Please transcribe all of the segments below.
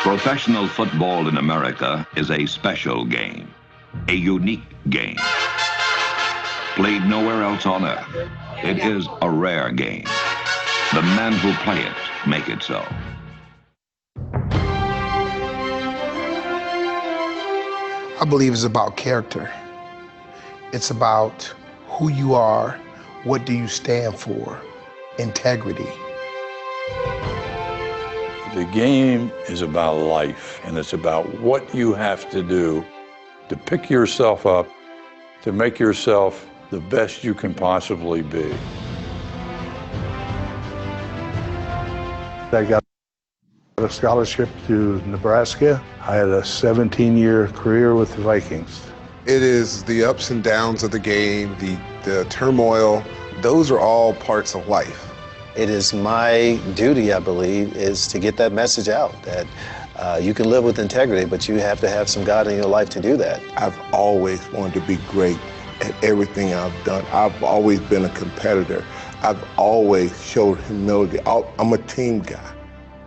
Professional football in America is a special game, a unique game. Played nowhere else on earth, it is a rare game. The men who play it make it so. I believe it's about character. It's about who you are, what do you stand for, integrity. The game is about life, and it's about what you have to do to pick yourself up, to make yourself the best you can possibly be. I got a scholarship to Nebraska. I had a 17-year career with the Vikings. It is the ups and downs of the game, the turmoil. Those are all parts of life. It is my duty, I believe, is to get that message out that you can live with integrity, but you have to have some God in your life to do that. I've always wanted to be great at everything I've done. I've always been a competitor. I've always showed humility. I'm a team guy.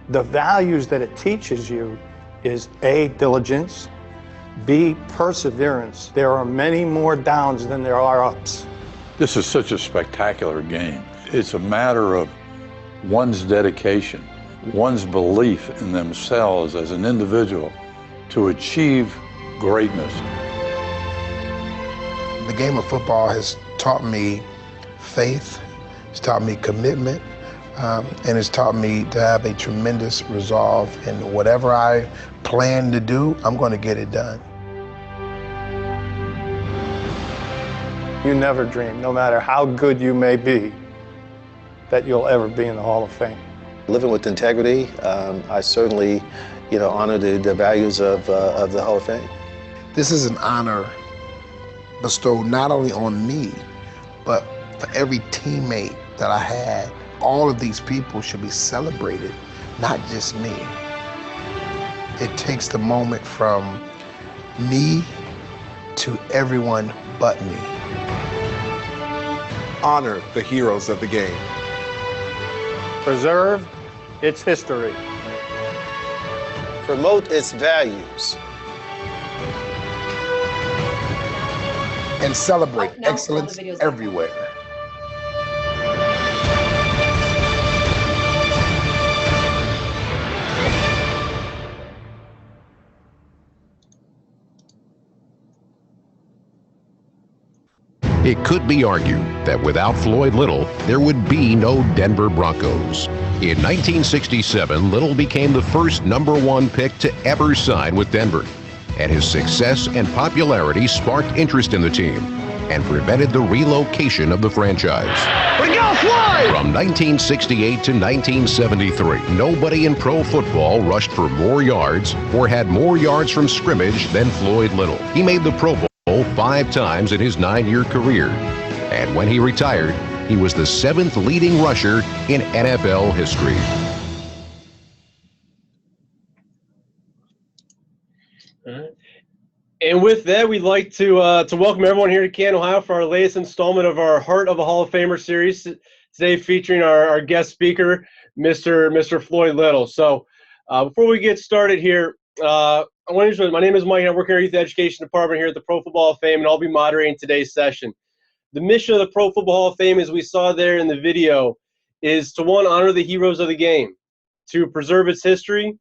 The values that it teaches you is A, diligence, B, perseverance. There are many more downs than there are ups. This is such a spectacular game. It's a matter of one's dedication, one's belief in themselves as an individual to achieve greatness. The game of football has taught me faith, it's taught me commitment, and it's taught me to have a tremendous resolve. And whatever I plan to do, I'm going to get it done. You never dream, no matter how good you may be, that you'll ever be in the Hall of Fame. Living with integrity, I certainly, honor the values of the Hall of Fame. This is an honor bestowed not only on me, but for every teammate that I had. All of these people should be celebrated, not just me. It takes the moment from me to everyone but me. Honor the heroes of the game. Preserve its history. Promote its values. And celebrate excellence everywhere. It could be argued that without Floyd Little, there would be no Denver Broncos. In 1967, Little became the first #1 pick to ever sign with Denver, and his success and popularity sparked interest in the team and prevented the relocation of the franchise. From 1968 to 1973, nobody in pro football rushed for more yards or had more yards from scrimmage than Floyd Little. He made the Pro Bowl 5 times in his 9-year career, and when he retired, he was the 7th leading rusher in NFL history. And with that, we'd like to welcome everyone here to Canton, Ohio for our latest installment of our Heart of a Hall of Famer series. Today featuring our guest speaker, Mr. Floyd Little. So before we get started here, I want to introduce, my name is Mike, and I work in our Youth Education Department here at the Pro Football Hall of Fame, and I'll be moderating today's session. The mission of the Pro Football Hall of Fame, as we saw there in the video, is to, one, honor the heroes of the game, to preserve its history,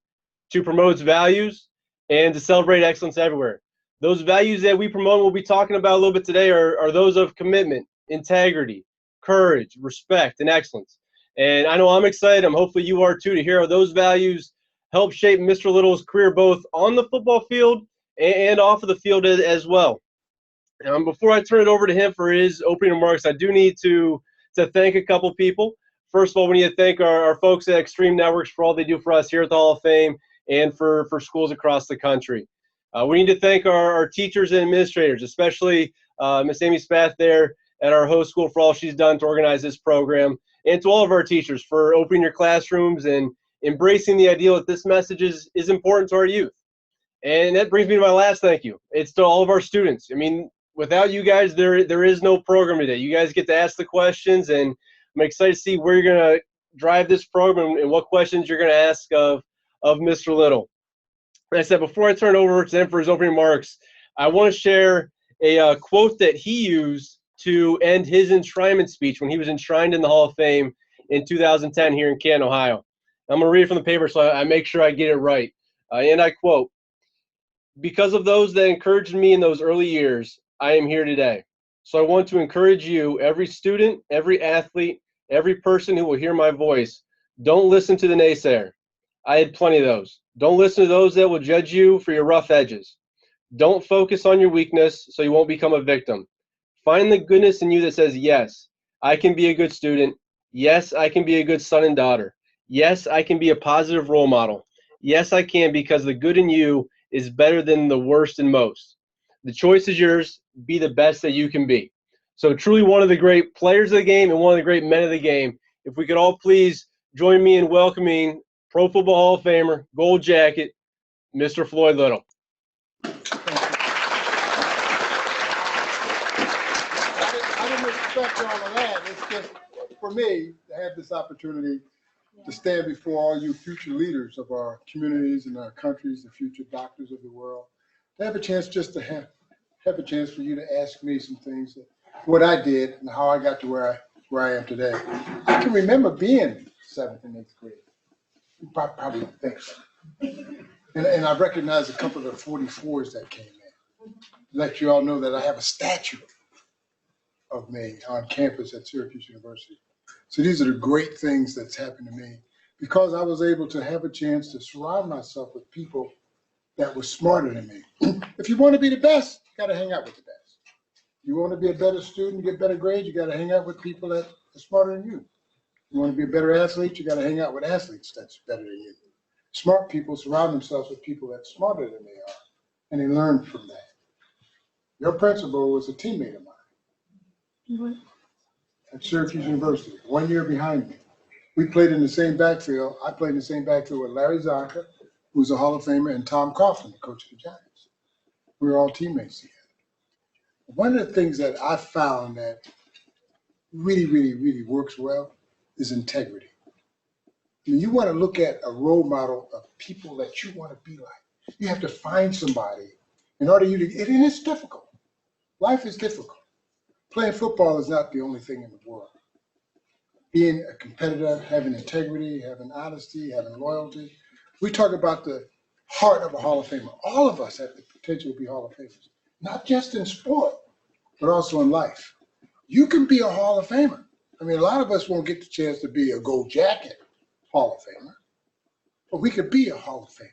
to promote its values, and to celebrate excellence everywhere. Those values that we promote and we'll be talking about a little bit today are those of commitment, integrity, courage, respect, and excellence. And I know I'm excited, hopefully you are too, to hear how those values help shape Mr. Little's career both on the football field and off of the field as well. Before I turn it over to him for his opening remarks, I do need to thank a couple people. First of all, we need to thank our folks at Extreme Networks for all they do for us here at the Hall of Fame and for schools across the country. We need to thank our teachers and administrators, especially Miss Amy Spath there at our host school for all she's done to organize this program, and to all of our teachers for opening your classrooms and embracing the ideal that this message is important to our youth. And that brings me to my last thank you. It's to all of our students. I mean, without you guys, there is no program today. You guys get to ask the questions, and I'm excited to see where you're going to drive this program and what questions you're going to ask of Mr. Little. I said, before I turn it over to him for his opening remarks, I want to share a quote that he used to end his enshrinement speech when he was enshrined in the Hall of Fame in 2010 here in Canton, Ohio. I'm going to read it from the paper so I make sure I get it right. And I quote, "Because of those that encouraged me in those early years, I am here today. So I want to encourage you, every student, every athlete, every person who will hear my voice, don't listen to the naysayer. I had plenty of those. Don't listen to those that will judge you for your rough edges. Don't focus on your weakness so you won't become a victim. Find the goodness in you that says, yes, I can be a good student. Yes, I can be a good son and daughter. Yes, I can be a positive role model. Yes, I can, because the good in you is better than the worst and most. The choice is yours. Be the best that you can be." So truly one of the great players of the game and one of the great men of the game. If we could all please join me in welcoming Pro Football Hall of Famer, Gold Jacket, Mr. Floyd Little. I didn't expect all of that. It's just, for me, to have this opportunity to stand before all you future leaders of our communities and our countries, the future doctors of the world, to have a chance just to have a chance for you to ask me some things, that, what I did and how I got to where I am today. I can remember being 7th and 8th grade. You probably don't think so. And I recognize a couple of the 44s that came in. Let you all know that I have a statue of me on campus at Syracuse University. So these are the great things that's happened to me because I was able to have a chance to surround myself with people that were smarter than me. If you want to be the best, you got to hang out with the best. You want to be a better student, get better grades, you got to hang out with people that are smarter than you. You want to be a better athlete, you got to hang out with athletes that's better than you. Smart people surround themselves with people that's smarter than they are, and they learn from that. Your principal was a teammate of mine at Syracuse University, 1 year behind me. We played in the same backfield. I played in the same backfield with Larry Zonka, who's a Hall of Famer, and Tom Coughlin, the coach of the Giants. We were all teammates together. One of the things that I found that really works well is integrity. I mean, you want to look at a role model of people that you want to be like. You have to find somebody in order you to, and it's difficult. Life is difficult. Playing football is not the only thing in the world. Being a competitor, having integrity, having honesty, having loyalty. We talk about the heart of a Hall of Famer. All of us have the potential to be Hall of Famers, not just in sport, but also in life. You can be a Hall of Famer. I mean, a lot of us won't get the chance to be a Gold Jacket Hall of Famer, but we could be a Hall of Famer.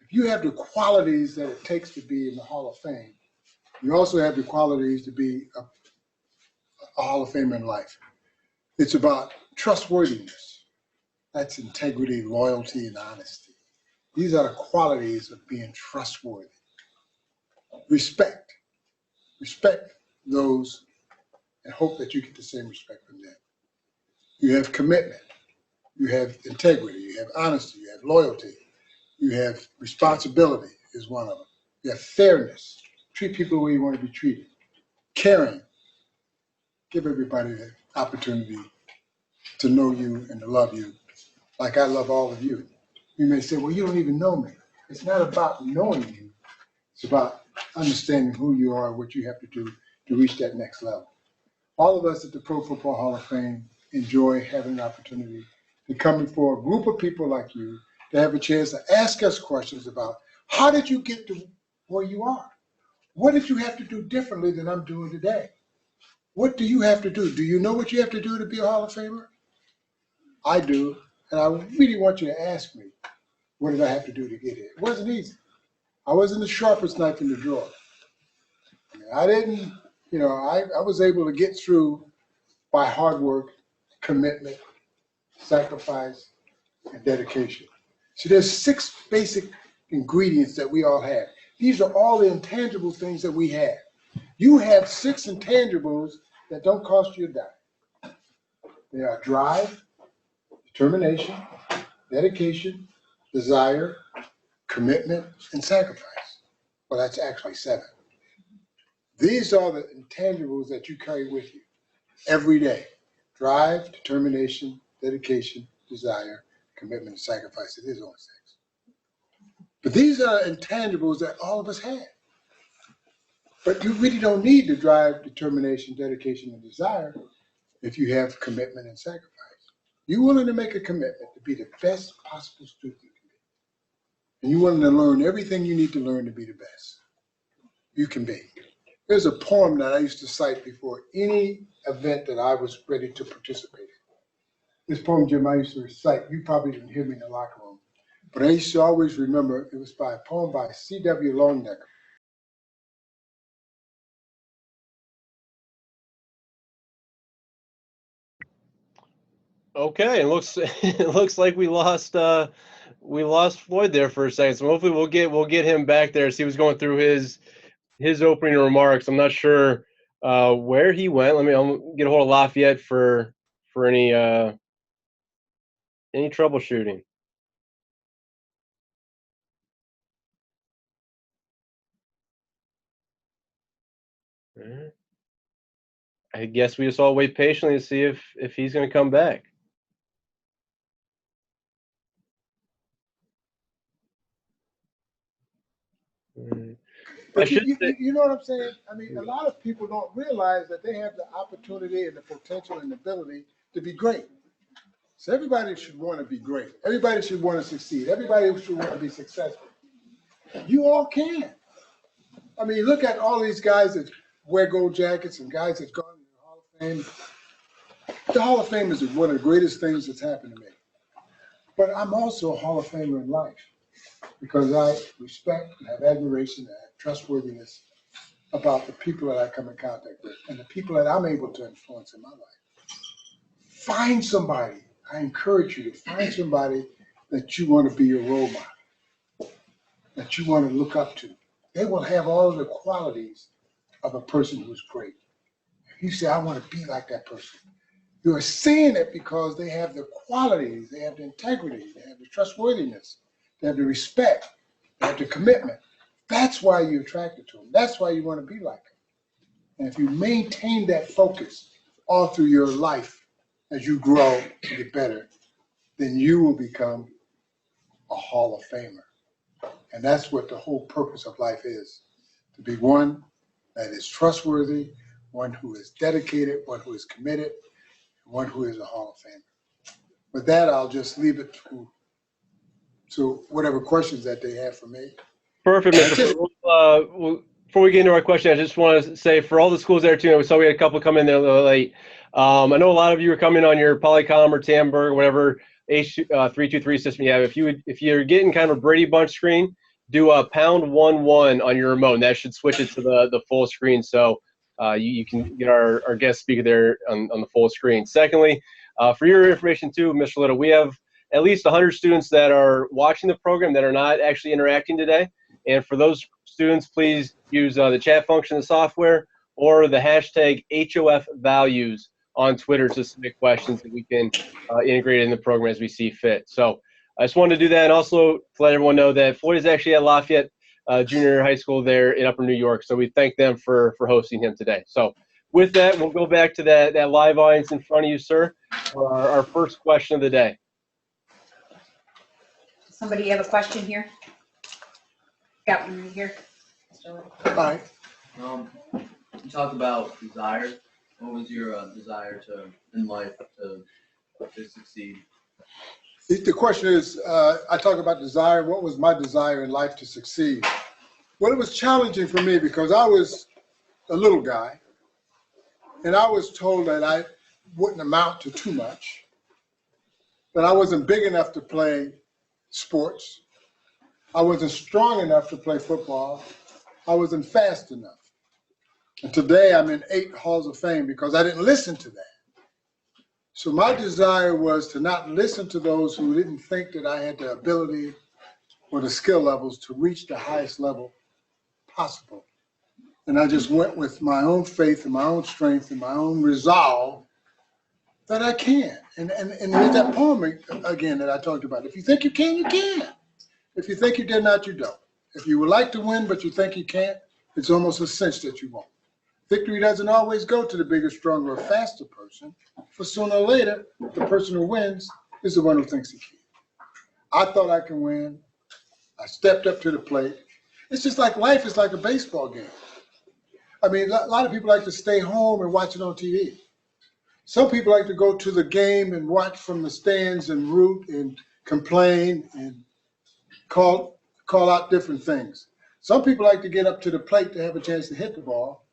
If you have the qualities that it takes to be in the Hall of Fame, you also have the qualities to be a Hall of Famer in life. It's about trustworthiness. That's integrity, loyalty, and honesty. These are the qualities of being trustworthy. Respect. Respect those and hope that you get the same respect from them. You have commitment. You have integrity. You have honesty. You have loyalty. You have responsibility is one of them. You have fairness. Treat people the way you want to be treated. Caring. Give everybody the opportunity to know you and to love you like I love all of you. You may say, well, you don't even know me. It's not about knowing you. It's about understanding who you are and what you have to do to reach that next level. All of us at the Pro Football Hall of Fame enjoy having an opportunity to come before a group of people like you to have a chance to ask us questions about how did you get to where you are? What did you have to do differently than I'm doing today? What do you have to do? Do you know what you have to do to be a Hall of Famer? I do, and I really want you to ask me, what did I have to do to get here? It wasn't easy. I wasn't the sharpest knife in the drawer. I didn't, I was able to get through by hard work, commitment, sacrifice, and dedication. So there's 6 basic ingredients that we all have. These are all the intangible things that we have. You have 6 intangibles that don't cost you a dime. They are drive, determination, dedication, desire, commitment, and sacrifice. Well, that's actually 7. These are the intangibles that you carry with you every day. Drive, determination, dedication, desire, commitment, and sacrifice. It is only 6. But these are intangibles that all of us have. But you really don't need to drive determination, dedication, and desire if you have commitment and sacrifice. You're willing to make a commitment to be the best possible student you can be. And you're willing to learn everything you need to learn to be the best you can be. There's a poem that I used to cite before any event that I was ready to participate in. This poem, Jim, I used to recite. You probably didn't hear me in the locker room. But I used to always remember it was by a poem by C.W. Longnecker. Okay, it looks like we lost Floyd there for a second. So hopefully we'll get him back there. See, he was going through his opening remarks. I'm not sure where he went. I'll get a hold of Lafayette for any troubleshooting. I guess we just all wait patiently to see if he's going to come back. But you know what I'm saying? I mean, a lot of people don't realize that they have the opportunity and the potential and the ability to be great. So everybody should want to be great. Everybody should want to succeed. Everybody should want to be successful. You all can. I mean, look at all these guys that wear gold jackets and guys that gone to the Hall of Fame. The Hall of Fame is one of the greatest things that's happened to me. But I'm also a Hall of Famer in life because I respect and have admiration and have trustworthiness about the people that I come in contact with and the people that I'm able to influence in my life. Find somebody. I encourage you to find somebody that you want to be your role model, that you want to look up to. They will have all of the qualities of a person who's great. If you say, I want to be like that person, you're saying it because they have the qualities, they have the integrity, they have the trustworthiness, they have the respect, they have the commitment. That's why you're attracted to them. That's why you want to be like them. And if you maintain that focus all through your life as you grow and get better, then you will become a Hall of Famer. And that's what the whole purpose of life is, to be one that is trustworthy, one who is dedicated, one who is committed, one who is a Hall of Famer. With that, I'll just leave it to whatever questions that they have for me. Perfect, Mr. Before we get into our question, I just want to say for all the schools there too, we saw we had a couple come in there a little late. I know a lot of you are coming on your Polycom or Tamberg, whatever H323 system you have. If you're getting kind of a Brady Bunch screen, do a #11 on your remote, and that should switch it to the full screen. So you can get our guest speaker there on the full screen. Secondly, for your information too, Mr. Little, we have at least 100 students that are watching the program that are not actually interacting today. And for those students, please use the chat function of the software or the hashtag HOFvalues on Twitter to submit questions that we can integrate in the program as we see fit. So I just wanted to do that, and also to let everyone know that Floyd is actually at Lafayette Junior High School there in Upper New York. So we thank them for hosting him today. So with that, we'll go back to that live audience in front of you, sir, for our first question of the day. Somebody have a question here? Got one right here. Hi. You talked about desire. What was your desire in life to succeed? The question is, I talk about desire. What was my desire in life to succeed? Well, it was challenging for me because I was a little guy, and I was told that I wouldn't amount to too much, that I wasn't big enough to play sports. I wasn't strong enough to play football. I wasn't fast enough. And today I'm in 8 Halls of Fame because I didn't listen to that. So my desire was to not listen to those who didn't think that I had the ability or the skill levels to reach the highest level possible. And I just went with my own faith and my own strength and my own resolve that I can. And with that poem again that I talked about, if you think you can, you can. If you think you did not, you don't. If you would like to win, but you think you can't, it's almost a cinch that you won't. Victory doesn't always go to the bigger, stronger, or faster person. For sooner or later, the person who wins is the one who thinks he can. I thought I can win. I stepped up to the plate. It's just like life is like a baseball game. I mean, a lot of people like to stay home and watch it on TV. Some people like to go to the game and watch from the stands and root and complain and call out different things. Some people like to get up to the plate to have a chance to hit the ball,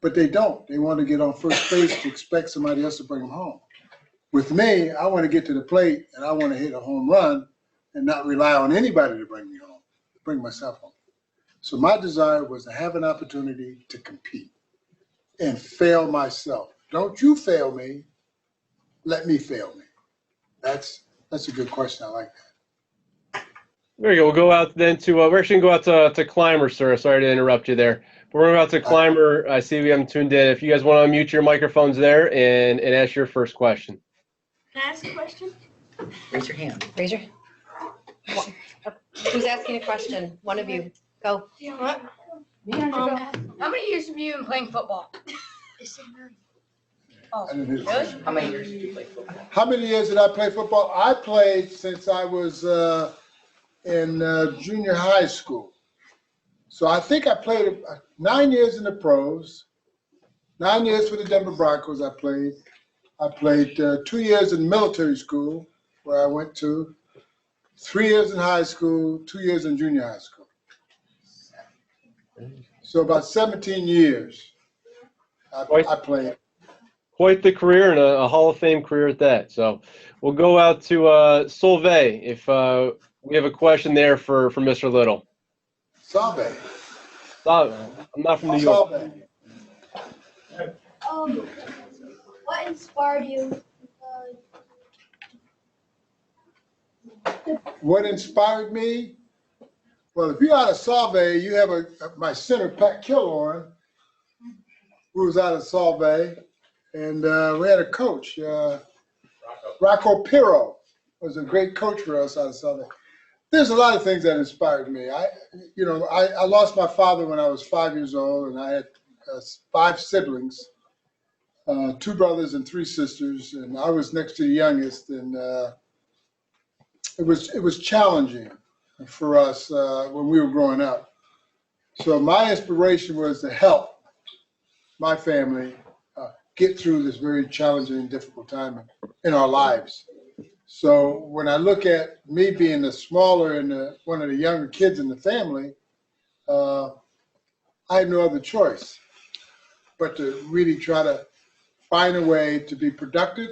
but they don't. They want to get on first base to expect somebody else to bring them home. With me, I want to get to the plate and I want to hit a home run and not rely on anybody to bring me home, bring myself home. So my desire was to have an opportunity to compete and fail myself. Don't you fail me, let me fail me. That's a good question. I like that. There you go. We'll go out then to, we're actually going to go out to Clymer, sir. Sorry to interrupt you there. But we're going to go out to Clymer. I see we haven't tuned in. If you guys want to unmute your microphones there and ask your first question. Can I ask a question? Raise your hand. Raise your hand. Who's asking a question? One of you. Go. What? How many years have you been playing football? Oh, really? How many years did you play football? How many years did I play football? I played since I was in junior high school. So I think I played 9 years in the pros, 9 years for the Denver Broncos I played. I played 2 years in military school where I went to, 3 years in high school, 2 years in junior high school. So about 17 years I played. Quite the career and a Hall of Fame career at that. So we'll go out to Solveig if we have a question there for Mr. Little. Solveig. I'm not from New York. What inspired you? What inspired me? Well, if you're out of Solveig, you have my center, Pat Killorn, who was out of Solveig. And we had a coach, Rocco Pirro was a great coach for us out of Solveig. There's a lot of things that inspired me. I lost my father when I was 5 years old, and I had 5 siblings, 2 brothers and 3 sisters, and I was next to the youngest, and it was challenging for us when we were growing up. So my inspiration was to help my family get through this very challenging and difficult time in our lives. So when I look at me being the smaller and one of the younger kids in the family, I had no other choice but to really try to find a way to be productive,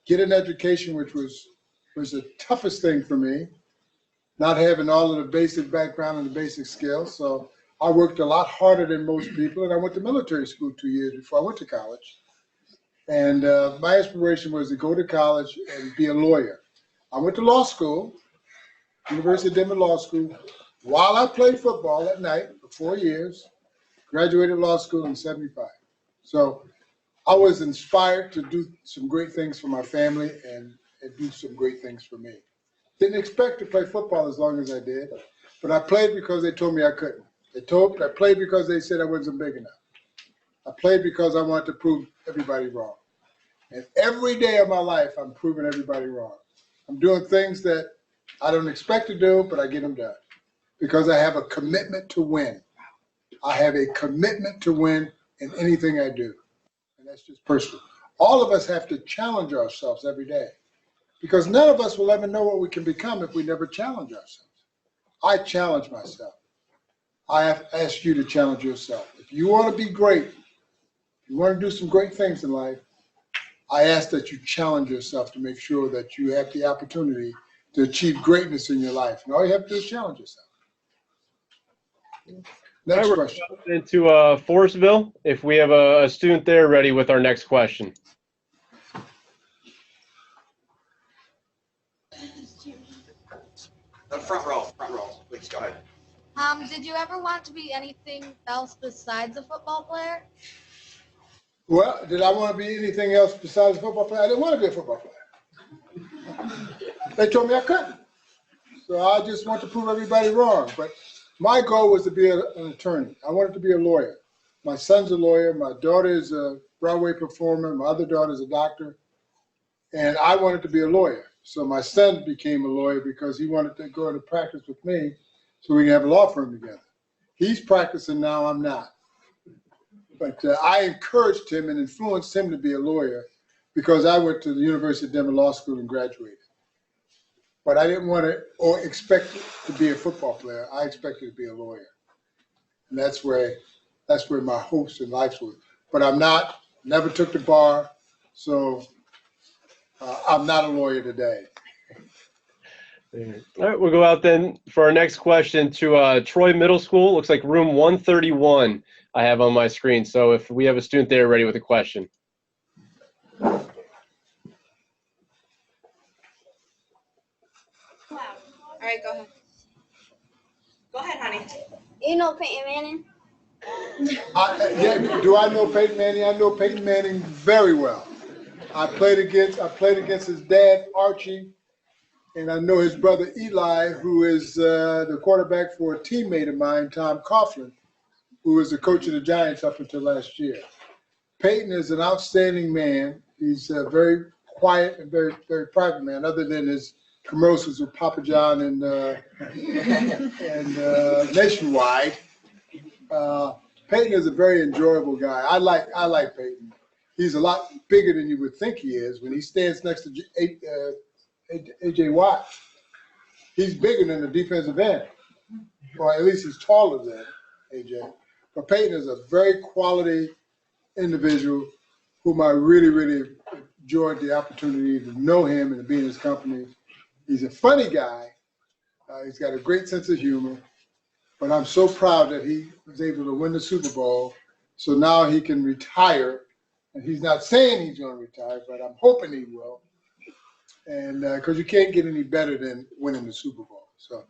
get an education, which was the toughest thing for me, not having all of the basic background and the basic skills. So I worked a lot harder than most people, and I went to military school 2 years before I went to college. And my inspiration was to go to college and be a lawyer. I went to law school, University of Denver Law School, while I played football at night for 4 years, graduated law school in '75. So I was inspired to do some great things for my family and do some great things for me. Didn't expect to play football as long as I did, but I played because they told me I couldn't. I played because they said I wasn't big enough. I played because I wanted to prove everybody wrong. And every day of my life, I'm proving everybody wrong. I'm doing things that I don't expect to do, but I get them done because I have a commitment to win. I have a commitment to win in anything I do. And that's just personal. All of us have to challenge ourselves every day because none of us will ever know what we can become if we never challenge ourselves. I challenge myself. I have asked you to challenge yourself. If you want to be great, if you want to do some great things in life, I ask that you challenge yourself to make sure that you have the opportunity to achieve greatness in your life. And all you have to do is challenge yourself. Next question. Into Forestville, if we have a student there ready with our next question. The front row, please go ahead. Did you ever want to be anything else besides a football player? Well, did I want to be anything else besides a football player? I didn't want to be a football player. They told me I couldn't. So I just want to prove everybody wrong. But my goal was to be an attorney. I wanted to be a lawyer. My son's a lawyer. My daughter is a Broadway performer. My other daughter is a doctor. And I wanted to be a lawyer. So my son became a lawyer because he wanted to go into practice with me so we can have a law firm together. He's practicing now, I'm not. But I encouraged him and influenced him to be a lawyer because I went to the University of Denver Law School and graduated. But I didn't want to or expect to be a football player. I expected to be a lawyer. And that's where my hopes in life were. But I'm not, never took the bar, so I'm not a lawyer today. All right, we'll go out then for our next question to Troy Middle School. Looks like room 131 I have on my screen. So if we have a student there ready with a question. All right, go ahead. Go ahead, honey. You know Peyton Manning? Yeah, do I know Peyton Manning? I know Peyton Manning very well. I played against his dad, Archie, and I know his brother Eli, who is the quarterback for a teammate of mine, Tom Coughlin, who was the coach of the Giants up until last year. Peyton is an outstanding man. He's very quiet and very, very private man, other than his commercials with Papa John and Nationwide. Peyton is a very enjoyable guy. I like Peyton. He's a lot bigger than you would think he is when he stands next to A.J. Watt. He's bigger than the defensive end, or at least he's taller than A.J. But Peyton is a very quality individual whom I really, really enjoyed the opportunity to know him and to be in his company. He's a funny guy. He's got a great sense of humor. But I'm so proud that he was able to win the Super Bowl. So now he can retire. And he's not saying he's going to retire, but I'm hoping he will. And because you can't get any better than winning the Super Bowl. So,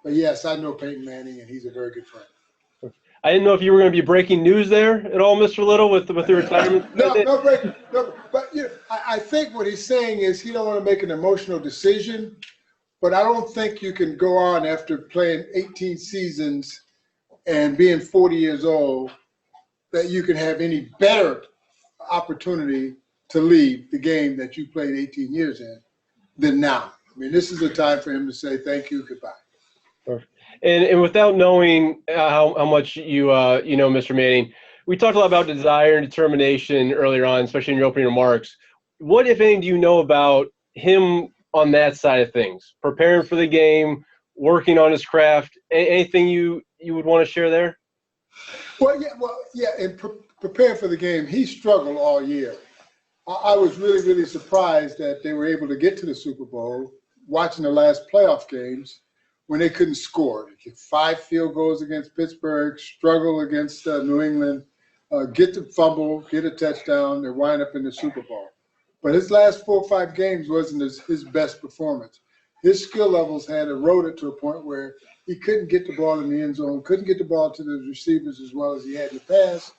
but yes, I know Peyton Manning, and he's a very good friend. I didn't know if you were going to be breaking news there at all, Mr. Little, with the retirement. No breaking. No, but you know, I think what he's saying is he don't want to make an emotional decision. But I don't think you can go on after playing 18 seasons and being 40 years old that you can have any better opportunity to leave the game that you played 18 years in than now. I mean, this is the time for him to say thank you, goodbye. And without knowing how much you know, Mr. Manning, we talked a lot about desire and determination earlier on, especially in your opening remarks. What, if anything, do you know about him on that side of things, preparing for the game, working on his craft? Anything you would want to share there? Well, yeah. And preparing for the game, he struggled all year. I was really, really surprised that they were able to get to the Super Bowl, watching the last playoff games when they couldn't score. They get 5 field goals against Pittsburgh, struggle against New England, get the fumble, get a touchdown, they wind up in the Super Bowl. But his last 4 or 5 games wasn't his best performance. His skill levels had eroded to a point where he couldn't get the ball in the end zone, couldn't get the ball to the receivers as well as he had in the past.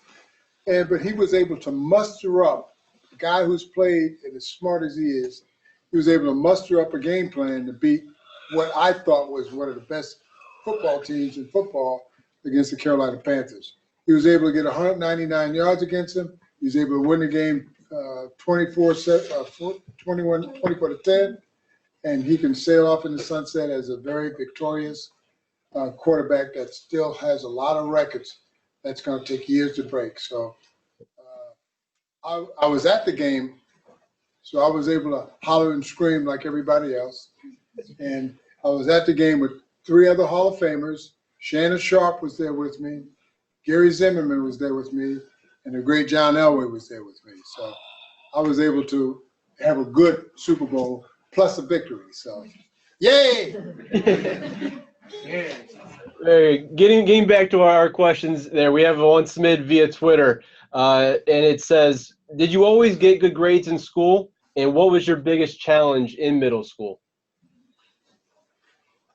But he was able to muster up, a guy who's played and as smart as he is, he was able to muster up a game plan to beat what I thought was one of the best football teams in football against the Carolina Panthers. He was able to get 199 yards against them. He was able to win the game 24-10, and he can sail off in the sunset as a very victorious quarterback that still has a lot of records that's going to take years to break. So I was at the game, so I was able to holler and scream like everybody else. And I was at the game with 3 other Hall of Famers. Shannon Sharp was there with me. Gary Zimmerman was there with me. And the great John Elway was there with me. So I was able to have a good Super Bowl plus a victory. So, yay! Hey, getting back to our questions there, we have one submitted via Twitter, and it says, did you always get good grades in school? And what was your biggest challenge in middle school?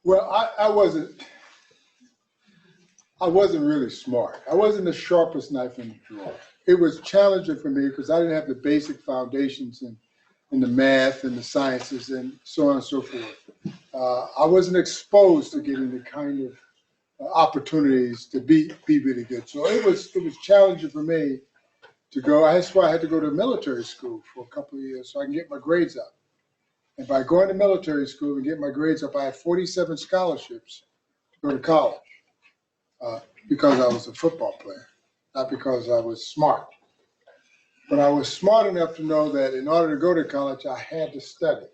Well, I wasn't really smart. I wasn't the sharpest knife in the drawer. It was challenging for me because I didn't have the basic foundations in the math and the sciences and so on and so forth. I wasn't exposed to getting the kind of opportunities to be really good. So it was challenging for me to go. That's why I had to go to military school for a couple of years so I can get my grades up. And by going to military school and getting my grades up, I had 47 scholarships to go to college because I was a football player, not because I was smart. But I was smart enough to know that in order to go to college, I had to study.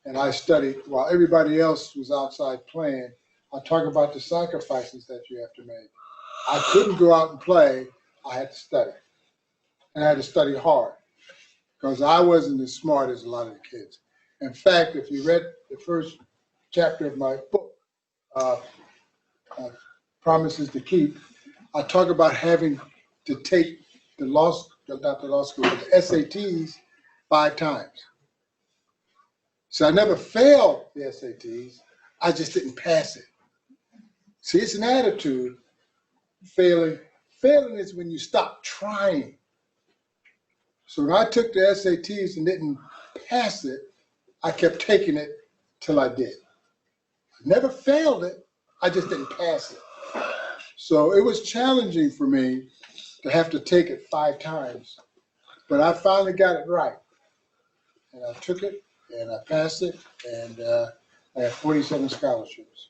And I studied while everybody else was outside playing. I talk about the sacrifices that you have to make. I couldn't go out and play. I had to study. And I had to study hard because I wasn't as smart as a lot of the kids. In fact, if you read the first chapter of my book, Promises to Keep, I talk about having to take the SATs 5 times. So I never failed the SATs, I just didn't pass it. See, it's an attitude, failing. Failing is when you stop trying. So when I took the SATs and didn't pass it, I kept taking it till I did. I never failed it, I just didn't pass it. So it was challenging for me to have to take it 5 times, but I finally got it right. And I took it and I passed it, and I had 47 scholarships.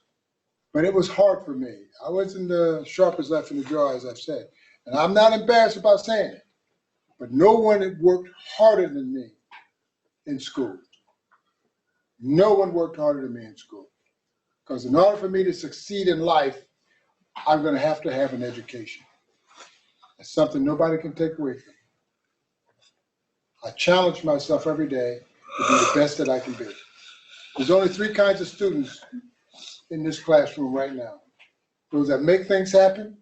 But it was hard for me. I wasn't the sharpest left in the drawer, as I've said. And I'm not embarrassed about saying it, but no one had worked harder than me in school. No one worked harder than me in school. Because in order for me to succeed in life, I'm going to have an education. It's something nobody can take away from me. I challenge myself every day to be the best that I can be. There's only 3 kinds of students in this classroom right now. Those that make things happen,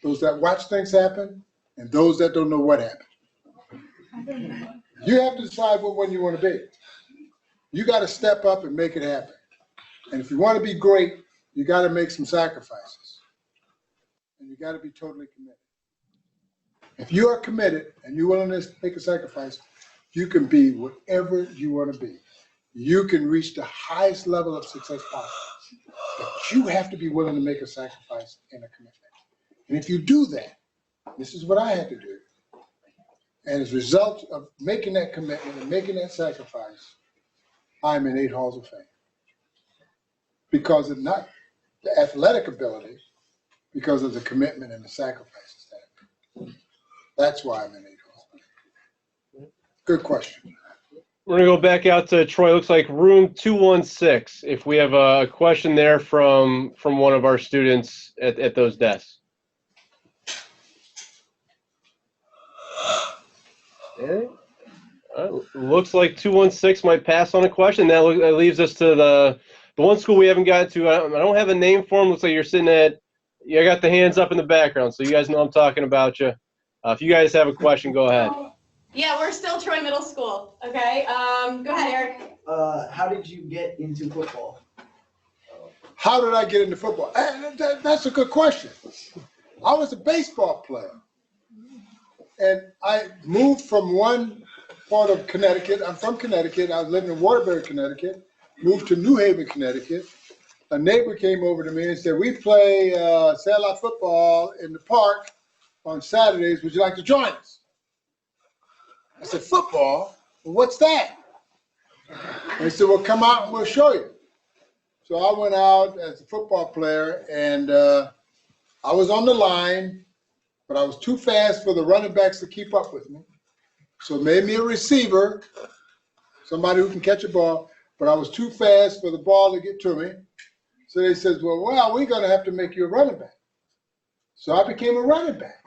those that watch things happen, and those that don't know what happened. You have to decide what one you want to be. You got to step up and make it happen. And if you want to be great, you got to make some sacrifices. And you got to be totally committed. If you are committed and you're willing to make a sacrifice, you can be whatever you want to be. You can reach the highest level of success possible. But you have to be willing to make a sacrifice and a commitment. And if you do that, this is what I had to do. And as a result of making that commitment and making that sacrifice, I'm in 8 halls of fame. Because of not the athletic ability, because of the commitment and the sacrifices that I made. That's why I'm in 8 halls of fame. Good question. We're going to go back out to Troy. Looks like room 216. If we have a question there from one of our students at those desks. Okay. Looks like 216 might pass on a question. That leaves us to the one school we haven't gotten to. I don't have a name for them. Looks like you're sitting at. I got the hands up in the background, so you guys know I'm talking about you. If you guys have a question, go ahead. Yeah, we're still Troy Middle School. Okay. Go ahead, Eric. How did you get into football? How did I get into football? That's a good question. I was a baseball player. And I moved from one part of Connecticut. I'm from Connecticut. I was living in Waterbury, Connecticut. Moved to New Haven, Connecticut. A neighbor came over to me and said, "We play satellite football in the park on Saturdays. Would you like to join us?" I said, "Football? Well, what's that?" And he said, "Well, come out and we'll show you." So I went out as a football player, and I was on the line, but I was too fast for the running backs to keep up with me. So it made me a receiver, somebody who can catch a ball, but I was too fast for the ball to get to me. So they said, well, we're going to have to make you a running back. So I became a running back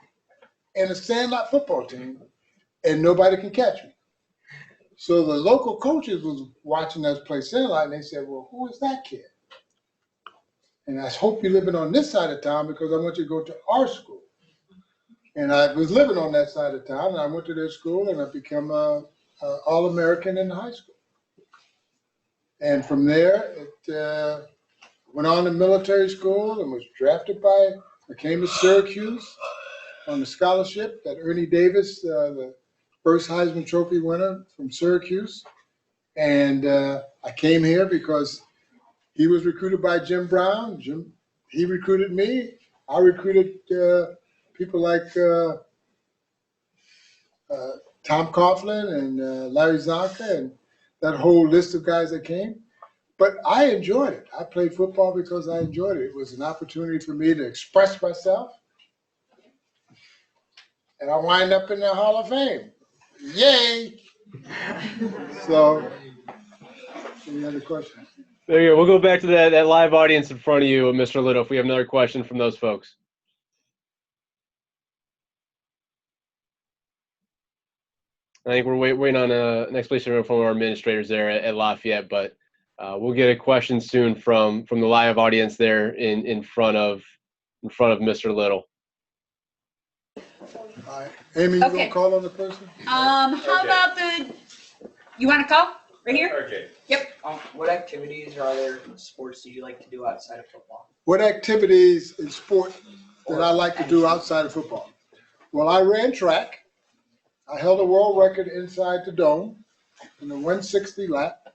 in a sandlot football team, and nobody can catch me. So the local coaches was watching us play sandlot, and they said, well, who is that kid? And I hope you're living on this side of town because I want you to go to our school. And I was living on that side of town, and I went to their school, and I became an All-American in the high school. And from there, it went on to military school and was drafted I came to Syracuse on the scholarship that Ernie Davis, the first Heisman Trophy winner from Syracuse. And I came here because he was recruited by Jim Brown. He recruited me. I recruited people like Tom Coughlin and Larry Zonka, and that whole list of guys that came. But I enjoyed it. I played football because I enjoyed it. It was an opportunity for me to express myself. And I wind up in the Hall of Fame. Yay! So, any other questions? There you go. We'll go back to that live audience in front of you, Mr. Little, if we have another question from those folks. I think we're waiting on an explanation from our administrators there at Lafayette, but we'll get a question soon from the live audience there in front of Mr. Little. All right. Amy, you gonna call on the person? How about you want to call right here? Okay. Yep. What activities or other sports do you like to do outside of football? What activities in sport that I like to do outside of football? Well, I ran track. I held a world record inside the dome in the 160 lap.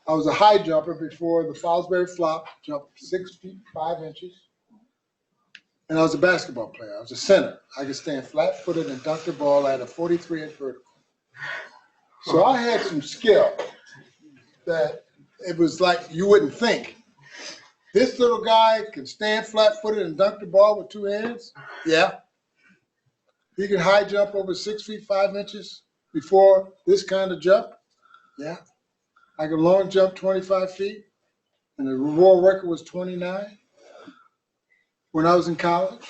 I was a high jumper before the Fosbury flop, jumped 6 feet 5 inches. And I was a basketball player. I was a center. I could stand flat-footed and dunk the ball at a 43-inch vertical. So I had some skill that it was like you wouldn't think. This little guy can stand flat-footed and dunk the ball with 2 hands? Yeah. He can high jump over 6 feet 5 inches before this kind of jump? Yeah. I can long jump 25 feet, and the world record was 29 when I was in college.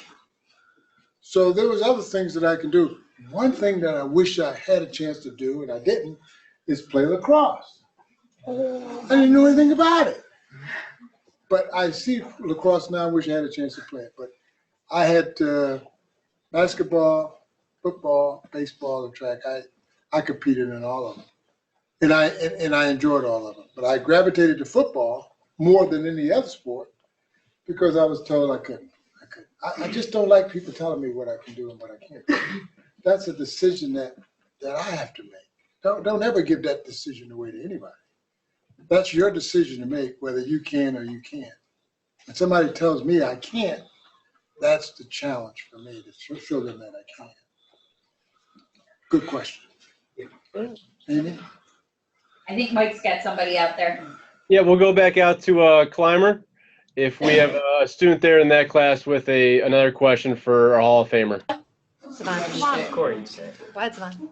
So there was other things that I can do. One thing that I wish I had a chance to do, and I didn't, is play lacrosse. I didn't know anything about it. But I see lacrosse now. I wish I had a chance to play it. But I had basketball, football, baseball, and track. I competed in all of them. And I enjoyed all of them. But I gravitated to football more than any other sport because I was told I couldn't. I just don't like people telling me what I can do and what I can't do. That's a decision that I have to make. Don't ever give that decision away to anybody. That's your decision to make, whether you can or you can't. If somebody tells me I can't, that's the challenge for me to show them that I can. Good question. Amy? I think Mike's got somebody out there. Yeah, we'll go back out to Clymer. If we have a student there in that class with another question for our Hall of Famer. Savon. Corey. Go ahead, Savon.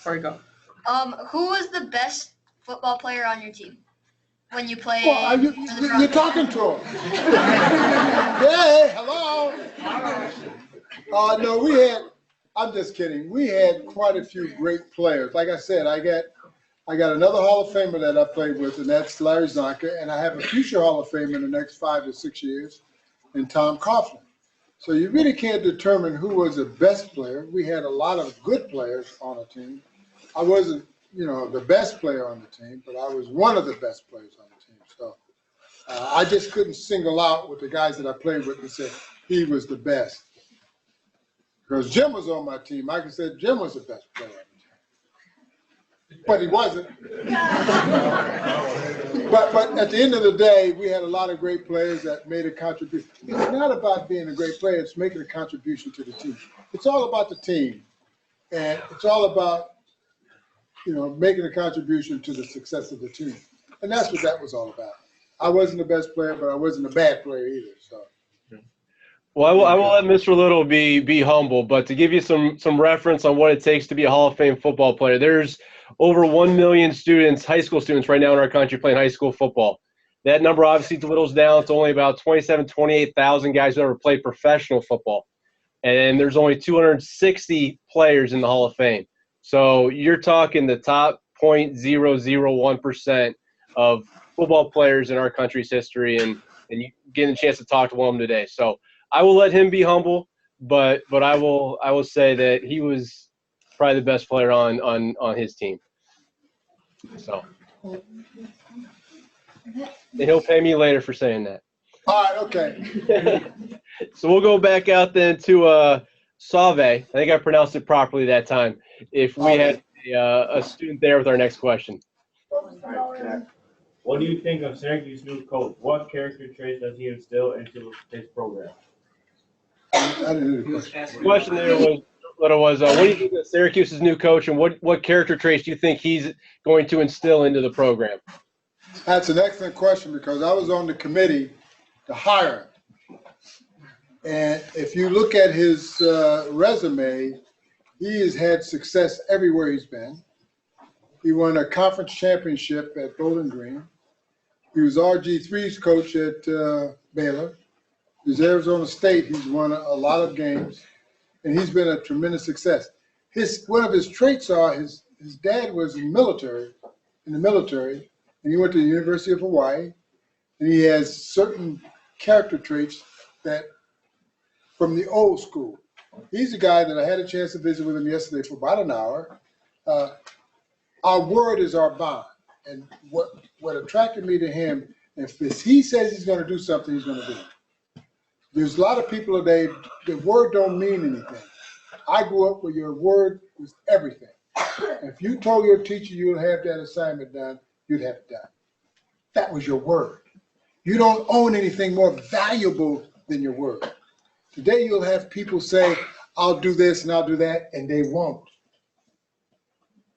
Corey, go. Who was the best football player on your team when you played? Well, you're talking to him. Hey, hello. No, I'm just kidding. We had quite a few great players. Like I said, I got another Hall of Famer that I played with, and that's Larry Zonka, and I have a future Hall of Famer in the next 5 to 6 years, and Tom Coughlin. So you really can't determine who was the best player. We had a lot of good players on the team. I wasn't, the best player on the team, but I was one of the best players on the team. So I just couldn't single out with the guys that I played with and say he was the best. Because Jim was on my team. I could say Jim was the best player on the team. But he wasn't. But at the end of the day, we had a lot of great players that made a contribution. It's not about being a great player, it's making a contribution to the team. It's all about the team. And it's all about, making a contribution to the success of the team. And that's what that was all about. I wasn't the best player, but I wasn't a bad player either. So. Well, I will let Mr. Little be humble, but to give you some reference on what it takes to be a Hall of Fame football player, there's over 1 million students, high school students right now in our country playing high school football. That number obviously dwindles down to only about 28,000 guys who ever played professional football. And there's only 260 players in the Hall of Fame. So you're talking the top 0.001% of football players in our country's history, and you getting a chance to talk to one of them today. So I will let him be humble, but I will say that he was probably the best player on his team. So, and he'll pay me later for saying that. All right, okay. So we'll go back out then to Save. I think I pronounced it properly that time. If we had a student there with our next question. What do you think of Syracuse's new coach? What character traits does he instill into his program? I didn't hear the question. The question there was, Little was, what do you think of Syracuse's new coach, and what character traits do you think he's going to instill into the program? That's an excellent question because I was on the committee to hire him. And if you look at his resume, he has had success everywhere he's been. He won a conference championship at Bowling Green. He was RG3's coach at Baylor. He was Arizona State. He's won a lot of games, and he's been a tremendous success. One of his traits are his dad was in the military, and he went to the University of Hawaii, and he has certain character traits that from the old school. He's a guy that I had a chance to visit with him yesterday for about an hour. Our word is our bond, and what attracted me to him, if he says he's going to do something, he's going to do it. There's a lot of people today, the word don't mean anything. I grew up where your word was everything. If you told your teacher you'll have that assignment done, you'd have it done. That was your word. You don't own anything more valuable than your word. Today you'll have people say, I'll do this and I'll do that, and they won't.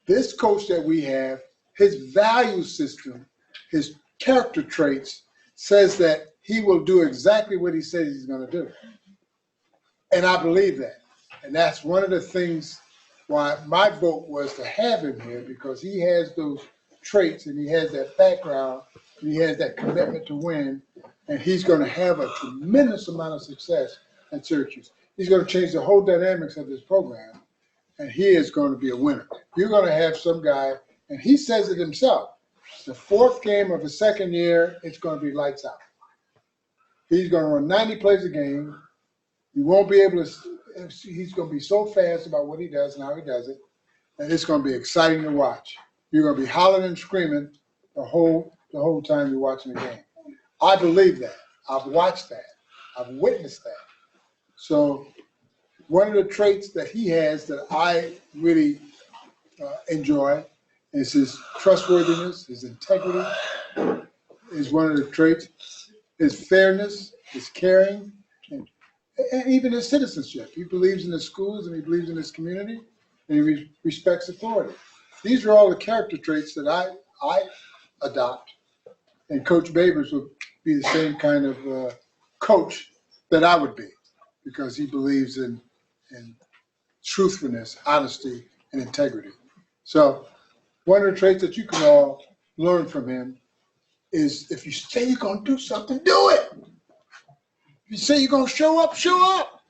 This coach that we have, his value system, his character traits, says that he will do exactly what he says he's going to do. And I believe that. And that's one of the things why my vote was to have him here, because he has those traits and he has that background and he has that commitment to win, and he's going to have a tremendous amount of success at Syracuse. He's going to change the whole dynamics of this program, and he is going to be a winner. You're going to have some guy, and he says it himself, the fourth game of his second year, it's going to be lights out. He's going to run 90 plays a game. You won't be able to, he's going to be so fast about what he does and how he does it, and it's going to be exciting to watch. You're going to be hollering and screaming the whole time you're watching the game. I believe that. I've watched that. I've witnessed that. So one of the traits that he has that I really enjoy is his trustworthiness, his integrity is one of the traits, his fairness, his caring, and even his citizenship. He believes in his schools and he believes in his community, and he respects authority. These are all the character traits that I adopt, and Coach Babers would be the same kind of coach that I would be, because he believes in truthfulness, honesty, and integrity. So one of the traits that you can all learn from him is, if you say you're going to do something, do it. If you say you're going to show up, show up.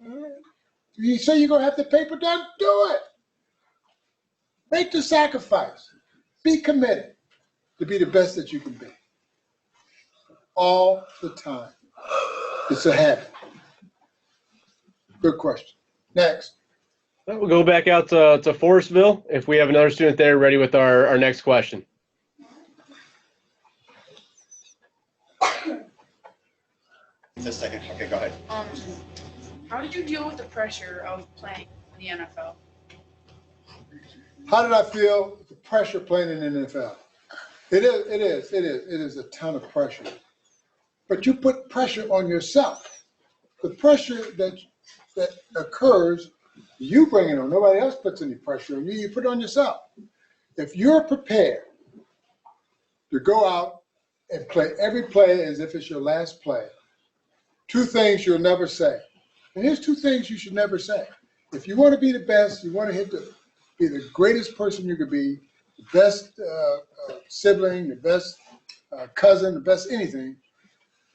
If you say you're going to have the paper done, do it. Make the sacrifice. Be committed to be the best that you can be. All the time. It's a habit. Good question. Next. We'll go back out to Forestville if we have another student there ready with our next question. Just a second. Okay, go ahead. How did you deal with the pressure of playing in the NFL? How did I feel the pressure playing in the NFL? It is a ton of pressure. But you put pressure on yourself. The pressure that occurs, you bring it on. Nobody else puts any pressure on you. You put it on yourself. If you're prepared to go out and play every play as if it's your last play, two things you'll never say. And here's two things you should never say. If you want to be the best, you want to be the greatest person you could be, the best sibling, the best cousin, the best anything,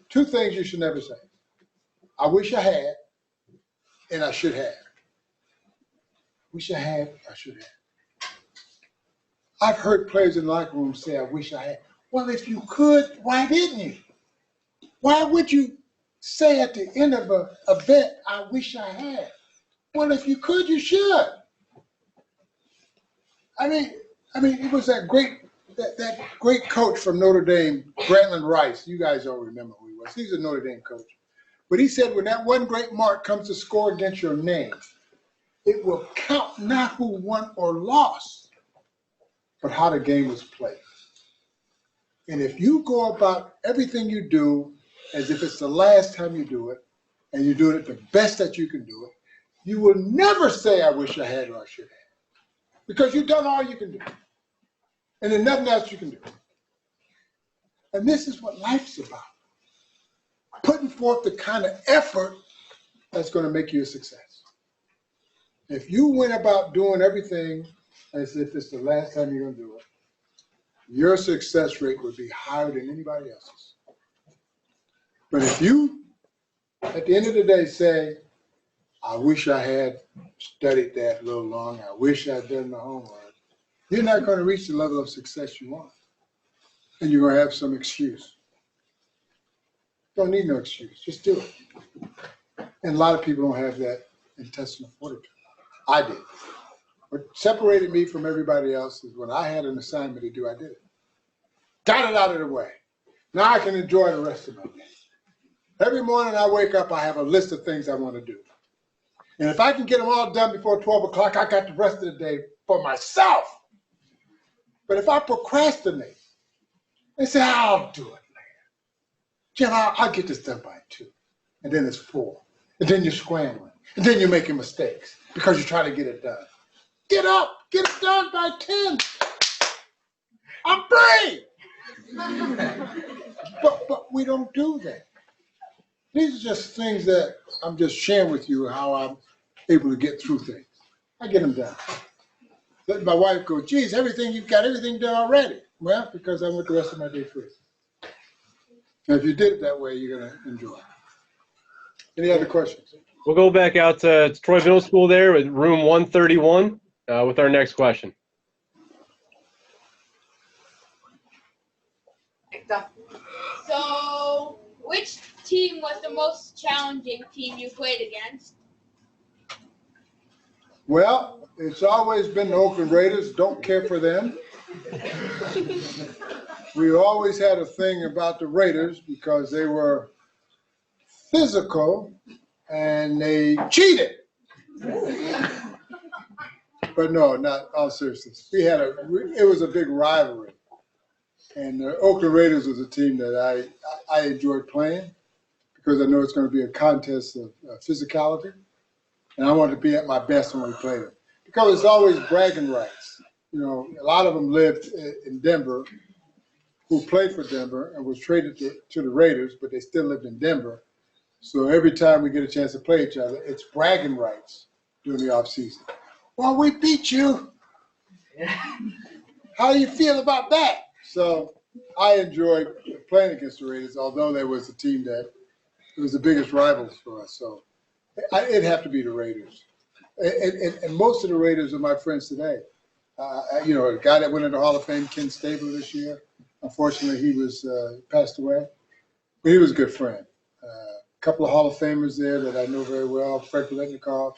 two things you should never say. I wish I had, and I should have. Wish I had, I should have. I've heard players in the locker room say, I wish I had. Well, if you could, why didn't you? Why would you say at the end of a bet, I wish I had? Well, if you could, you should. I mean, it was that great coach from Notre Dame, Grantland Rice. You guys all remember who he was. He's a Notre Dame coach. But he said, when that one great mark comes to score against your name, it will count not who won or lost, but how the game was played. And if you go about everything you do as if it's the last time you do it, and you're doing it the best that you can do it, you will never say, I wish I had or I should have. Because you've done all you can do. And there's nothing else you can do. And this is what life's about. Putting forth the kind of effort that's going to make you a success. If you went about doing everything as if it's the last time you're going to do it, your success rate would be higher than anybody else's. But if you, at the end of the day, say, I wish I had studied that a little longer, I wish I'd done my homework, you're not going to reach the level of success you want. And you're going to have some excuse. Don't need no excuse, just do it. And a lot of people don't have that intestinal fortitude. I did. What separated me from everybody else is when I had an assignment to do, I did it. Got it out of the way. Now I can enjoy the rest of my day. Every morning I wake up, I have a list of things I want to do. And if I can get them all done before 12 o'clock, I got the rest of the day for myself. But if I procrastinate and say, I'll do it later. Jim, I'll get this done by 2. And then it's 4. And then you're scrambling. And then you're making mistakes because you're trying to get it done. Get up, get it done by 10. I'm free. But we don't do that. These are just things that I'm just sharing with you how I'm able to get through things. I get them done. Let my wife go, geez, you've got everything done already. Well, because I want the rest of my day free. And if you did it that way, you're going to enjoy it. Any other questions? We'll go back out to Troy Middle School there with room 131 with our next question. So, which team was the most challenging team you played against? Well, it's always been the Oakland Raiders. Don't care for them. We always had a thing about the Raiders because they were physical and they cheated. But no, not all seriousness. It was a big rivalry. And the Oakland Raiders was a team that I enjoyed playing because I know it's going to be a contest of physicality. And I wanted to be at my best when we played them. Because it's always bragging rights. You know, a lot of them lived in Denver, who played for Denver and was traded to the Raiders, but they still lived in Denver. So every time we get a chance to play each other, it's bragging rights during the offseason. Well, we beat you. How do you feel about that? So I enjoyed playing against the Raiders, although there was a team that it was the biggest rivals for us. So it'd have to be the Raiders. And most of the Raiders are my friends today. You know, a guy that went into the Hall of Fame, Ken Stabler, this year. Unfortunately, he was passed away. But he was a good friend. A couple of Hall of Famers there that I know very well. Fred Biletnikoff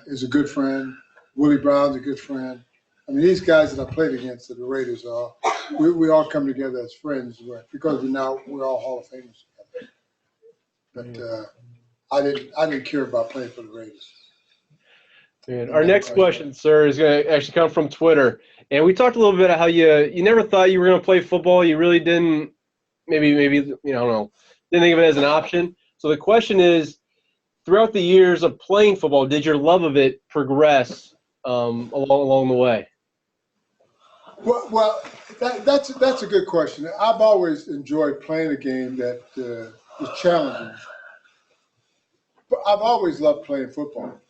is a good friend. Willie Brown's a good friend. I mean, these guys that I played against that the Raiders are, we all come together as friends because we're all Hall of Famers together. But I didn't care about playing for the Raiders. And our next question, sir, is going to actually come from Twitter. And we talked a little bit about how you never thought you were going to play football. You really didn't, maybe you know, I don't know, didn't think of it as an option. So the question is, throughout the years of playing football, did your love of it progress along the way? Well, that's a good question. I've always enjoyed playing a game that was challenging. But I've always loved playing football.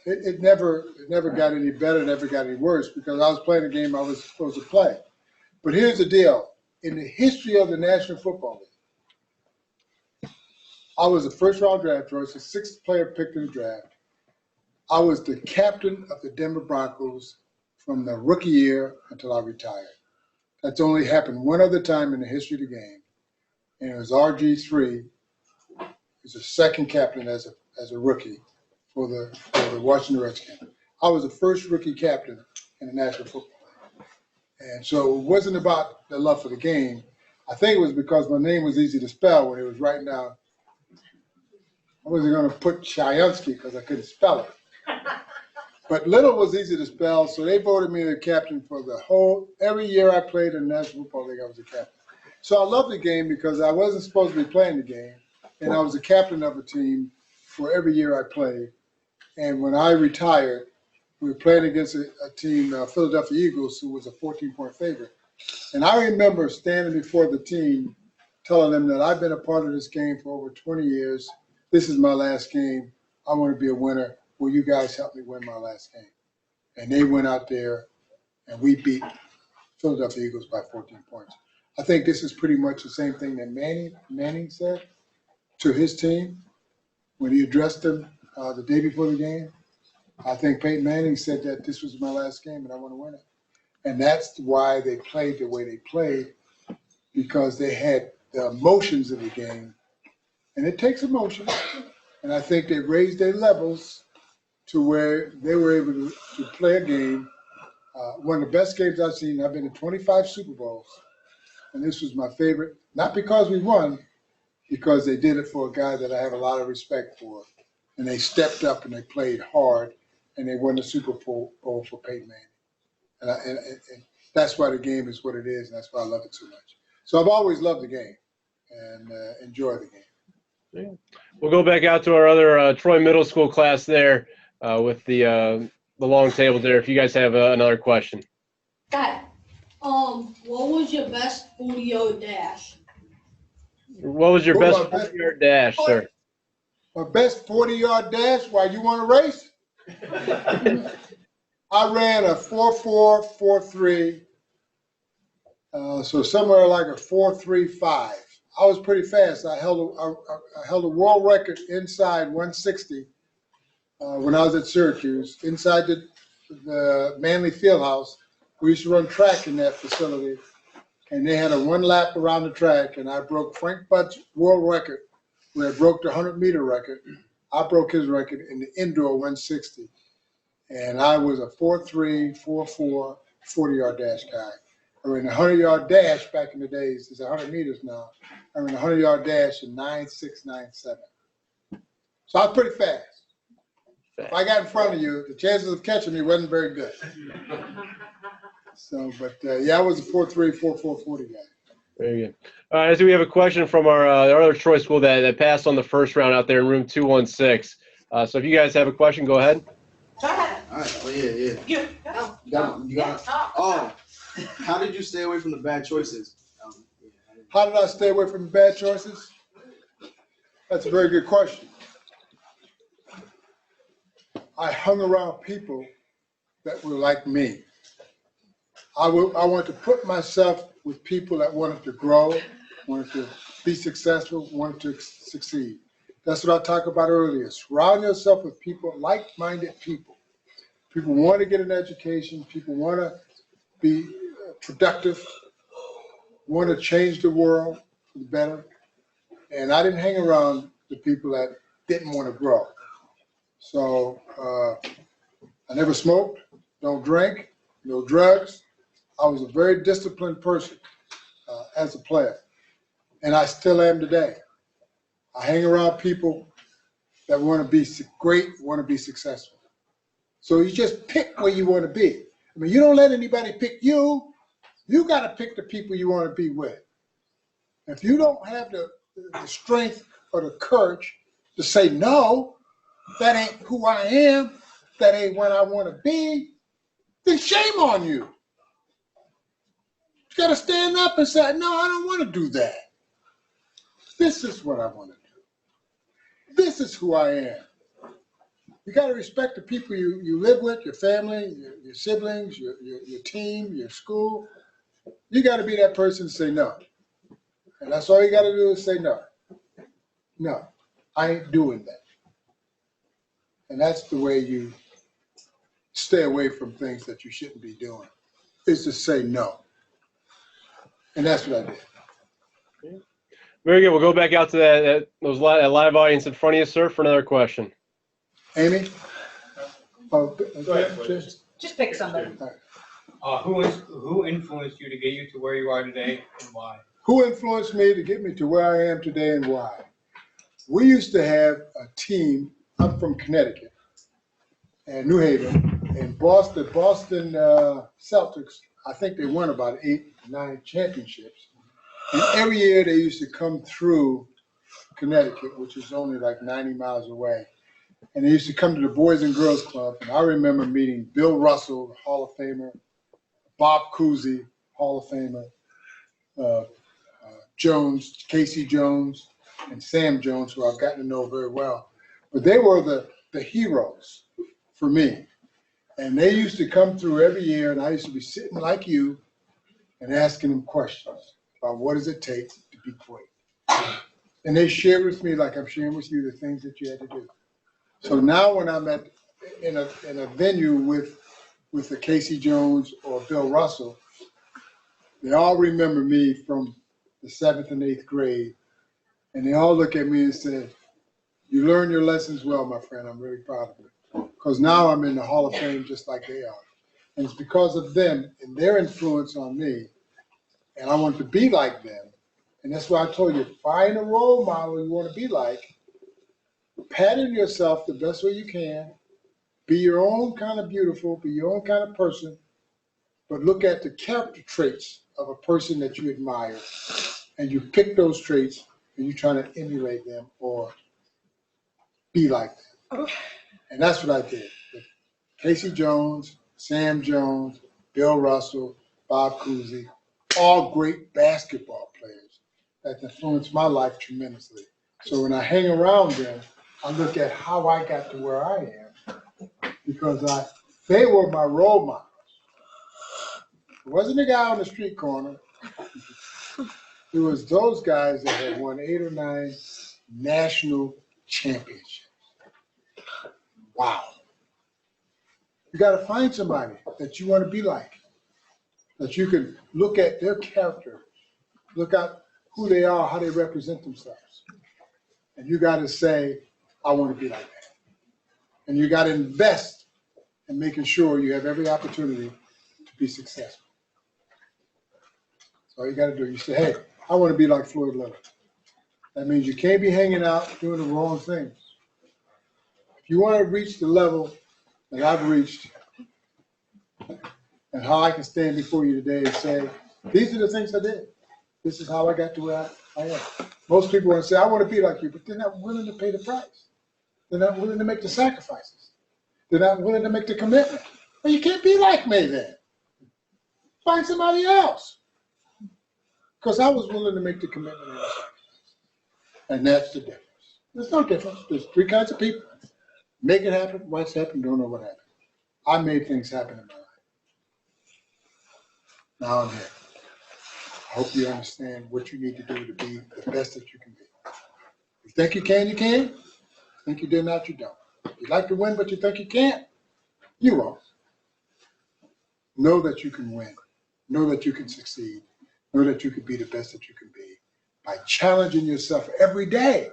It never got any better, never got any worse because I was playing a game I was supposed to play. But here's the deal. In the history of the National Football League, I was the first-round draft choice, the 6th player picked in the draft. I was the captain of the Denver Broncos from the rookie year until I retired. That's only happened one other time in the history of the game, and it was RG3. He's the second captain as a rookie for the Washington Redskins. I was the first rookie captain in the National Football League. And so it wasn't about the love for the game. I think it was because my name was easy to spell when it was writing down. I wasn't going to put Shayansky because I couldn't spell it. But Little was easy to spell, so they voted me the captain for every year I played in the National Football League, I was the captain. So I loved the game because I wasn't supposed to be playing the game, and I was the captain of a team for every year I played. And when I retired, we were playing against a team, Philadelphia Eagles, who was a 14-point favorite. And I remember standing before the team, telling them that I've been a part of this game for over 20 years. This is my last game. I want to be a winner. Will you guys help me win my last game? And they went out there, and we beat Philadelphia Eagles by 14 points. I think this is pretty much the same thing that Manning said to his team when he addressed them the day before the game. I think Peyton Manning said that this was my last game and I want to win it. And that's why they played the way they played, because they had the emotions of the game. And it takes emotion. And I think they raised their levels to where they were able to play a game. One of the best games I've seen. I've been in 25 Super Bowls. And this was my favorite, not because we won, because they did it for a guy that I have a lot of respect for. And they stepped up and they played hard, and they won the Super Bowl for Peyton Manning. And that's why the game is what it is, and that's why I love it so much. So I've always loved the game and enjoy the game. Yeah. We'll go back out to our other Troy Middle School class there with the long table there. If you guys have another question. Guy, what was your best 40-yard dash? What was your best 40-yard dash, sir? My best 40-yard dash? Why, you want to race? I ran a 4.4, 4.3, so somewhere like a 4.35. I was pretty fast. I held a world record inside 160 when I was at Syracuse, inside the Manley Fieldhouse. We used to run track in that facility, and they had a one lap around the track, and I broke Frank Butt's world record, where I broke the 100-meter record. I broke his record in the indoor 160, and I was a 4.3, 4.4, 40-yard dash guy. I ran a 100-yard dash back in the days. It's 100 meters now. I ran a 100-yard dash in 9.6, 9.7. So I was pretty fast. If I got in front of you, the chances of catching me wasn't very good. So, but yeah, I was a 4.3, 4.4, 40 guy. Very good. I see we have a question from our other Troy school that passed on the first round out there in room 216. So if you guys have a question, go ahead. All right. Oh, yeah. You got it. Oh, how did you stay away from the bad choices? How did I stay away from the bad choices? That's a very good question. I hung around people that were like me. I wanted to put myself with people that wanted to grow, wanted to be successful, wanted to succeed. That's what I talked about earlier. Surround yourself with people, like-minded people. People want to get an education. People want to be productive, want to change the world for the better. And I didn't hang around the people that didn't want to grow. So I never smoked, don't drink, no drugs. I was a very disciplined person as a player, and I still am today. I hang around people that want to be great, want to be successful. So you just pick where you want to be. I mean, you don't let anybody pick you. You got to pick the people you want to be with. If you don't have the strength or the courage to say, no, that ain't who I am, that ain't what I want to be, then shame on you. You got to stand up and say, no, I don't want to do that. This is what I want to do. This is who I am. You got to respect the people you live with, your family, your siblings, your team, your school. You got to be that person to say no. And that's all you got to do is say no. No, I ain't doing that. And that's the way you stay away from things that you shouldn't be doing, is to say no. And that's what I did. Very good. We'll go back out to that live audience in front of you, sir, for another question. Amy? Go ahead, Just pick somebody. Who influenced you to get you to where you are today, and why? Who influenced me to get me to where I am today and why? We used to have a team. I'm from Connecticut and New Haven, and Boston Celtics, I think they won about 8, 9 championships. And every year they used to come through Connecticut, which is only like 90 miles away. And they used to come to the Boys and Girls Club. And I remember meeting Bill Russell, the Hall of Famer, Bob Cousy, Hall of Famer, Jones, Casey Jones, and Sam Jones, who I've gotten to know very well. But they were the heroes for me. And they used to come through every year, and I used to be sitting like you and asking them questions about what does it take to be great. And they shared with me, like I'm sharing with you, the things that you had to do. So now when I'm in a venue with the Casey Jones or Bill Russell, they all remember me from the 7th and 8th grade, and they all look at me and say, "You learned your lessons well, my friend. I'm really proud of you." Because now I'm in the Hall of Fame just like they are. And it's because of them and their influence on me, and I want to be like them. And that's why I told you, find a role model you want to be like, pattern yourself the best way you can, be your own kind of beautiful, be your own kind of person, but look at the character traits of a person that you admire, and you pick those traits and you try to emulate them or be like them. And that's what I did. With Casey Jones, Sam Jones, Bill Russell, Bob Cousy, all great basketball players that influenced my life tremendously. So when I hang around them, I look at how I got to where I am because they were my role models. It wasn't a guy on the street corner. It was those guys that had won 8 or 9 national championships. Wow. You got to find somebody that you want to be like, that you can look at their character, look at who they are, how they represent themselves. And you got to say, I want to be like that. And you got to invest in making sure you have every opportunity to be successful. That's all you got to do. You say, hey, I want to be like Floyd Little. That means you can't be hanging out doing the wrong things. If you want to reach the level that I've reached and how I can stand before you today and say, these are the things I did. This is how I got to where I am. Most people want to say, I want to be like you, but they're not willing to pay the price. They're not willing to make the sacrifices. They're not willing to make the commitment. Well, you can't be like me then. Find somebody else. Because I was willing to make the commitment and the sacrifice. And that's the difference. There's no difference. There's 3 kinds of people. Make it happen, what's happened, don't know what happened. I made things happen in my life. Now I'm here. I hope you understand what you need to do to be the best that you can be. If you think you can, you can. If you think you did not, you don't. If you'd like to win, but you think you can't, you won't. Know that you can win. Know that you can succeed. Know that you can be the best that you can be by challenging yourself every day,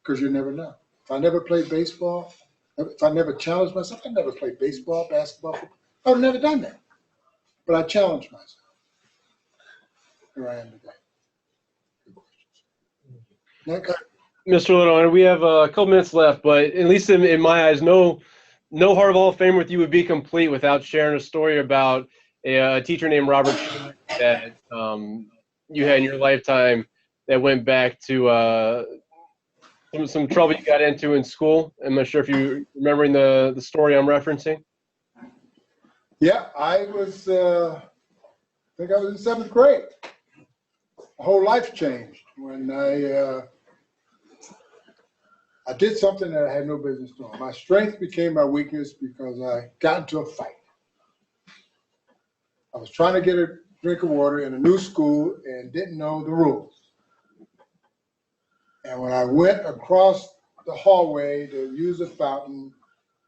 because you never know. If I never played baseball, if I never challenged myself, I never played baseball, basketball, football. I would have never done that. But I challenged myself. Here I am today. Next. Mr. Little, we have a couple minutes left, but at least in my eyes, no Heart of Hall of Fame with you would be complete without sharing a story about a teacher named Robert that you had in your lifetime that went back to some trouble you got into in school. I'm not sure if you're remembering the story I'm referencing. Yeah, I was, I think I was in 7th grade. My whole life changed when I did something that I had no business doing. My strength became my weakness because I got into a fight. I was trying to get a drink of water in a new school and didn't know the rules. And when I went across the hallway to use the fountain,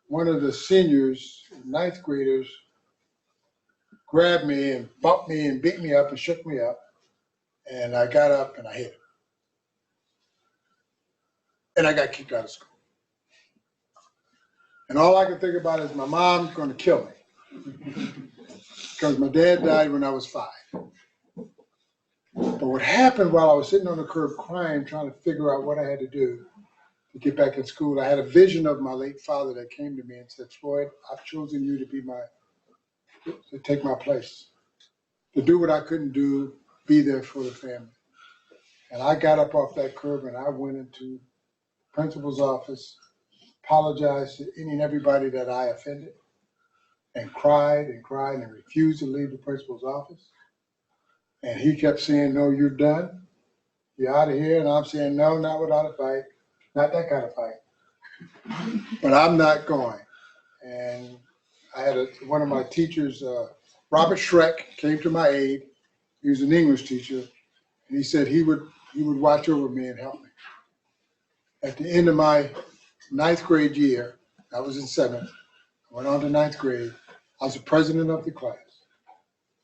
one of the seniors, 9th graders, grabbed me and bumped me and beat me up and shook me up. And I got up and I hit him. And I got kicked out of school. And all I can think about is my mom's going to kill me. Because my dad died when I was 5. But what happened while I was sitting on the curb crying, trying to figure out what I had to do to get back in school, I had a vision of my late father that came to me and said, Floyd, I've chosen you to take my place, to do what I couldn't do, be there for the family. And I got up off that curb and I went into principal's office, apologized to any and everybody that I offended, and cried and refused to leave the principal's office. And he kept saying, no, you're done. You're out of here. And I'm saying, no, not without a fight. Not that kind of fight. But I'm not going. And I had one of my teachers, Robert Schreck, came to my aid. He was an English teacher. And he said he would watch over me and help me. At the end of my 9th grade year, I was in 7th, I went on to 9th grade, I was the president of the class.